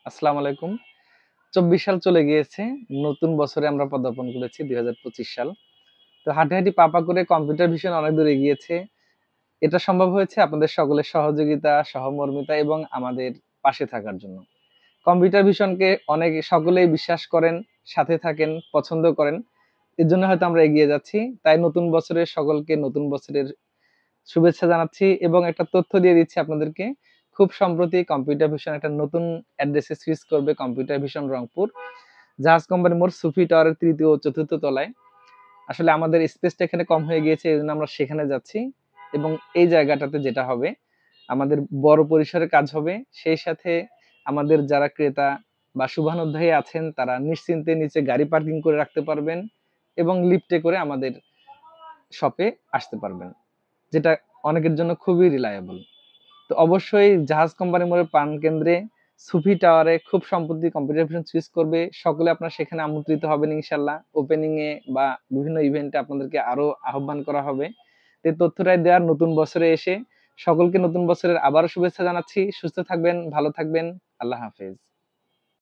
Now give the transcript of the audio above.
আসসালামু আলাইকুম। ২৪ সাল চলে গিয়েছে। নতুন বছরে আমরা পদার্পণ করেছি ২০২৫ সাল। তো হাঁটি পা করে কম্পিউটার ভিশন অনেক দূর এগিয়েছে। এটা সম্ভব হয়েছে আপনাদের সকলের সহযোগিতা, সহমর্মিতা এবং আমাদের পাশে থাকার জন্য। কম্পিউটার ভিশনকে সকলেই বিশ্বাস করেন, সাথে থাকেন, পছন্দ করেন। এজন্য হয়তো আমরা এগিয়ে যাচ্ছি। তাই নতুন বছরে সকলকে নতুন বছরের শুভেচ্ছা জানাচ্ছি এবং একটা তথ্য দিয়ে দিচ্ছি আপনাদেরকে। খুব সম্প্রতি কম্পিউটার ভিশন একটা নতুন অ্যাড্রেসে সুইচ করবে কম্পিউটার ভিশন রংপুর। জাহাজ কোম্পানি মোড় সুফি টাওয়ারের ৩য় ও ৪র্থ তলায়। আসলে আমাদের স্পেসটা এখানে কম হয়ে গিয়েছে, এজন্য আমরা সেখানে যাচ্ছি এবং এই জায়গাটাতে যেটা হবে, আমাদের বড় পরিসরে কাজ হবে। সেই সাথে আমাদের যারা ক্রেতা বা শুভানুধ্যায়ী আছেন, তারা নিশ্চিন্তে নিচে গাড়ি পার্কিং করে রাখতে পারবেন এবং লিফটে করে আমাদের শপে আসতে পারবেন। যেটা অনেকের জন্য খুবই রিলায়েবল। তো অবশ্যই জাহাজ কোম্পানি মোড়ের প্রাণকেন্দ্রে সুফি টাওয়ারে খুব সম্প্রতি কম্পিউটার ভিশন সুইচ করবে। সকলে আপনারা সেখানে আমন্ত্রিত হবেন ইনশাআল্লাহ। ওপেনিং এ বা বিভিন্ন ইভেন্টে আপনাদেরকে আরো আহ্বান করা হবে। তো এই তথ্যটাই দেওয়ার নতুন বছরে এসে সকলকে নতুন বছরের আবারও শুভেচ্ছা জানাচ্ছি। সুস্থ থাকবেন, ভালো থাকবেন। আল্লাহ হাফেজ।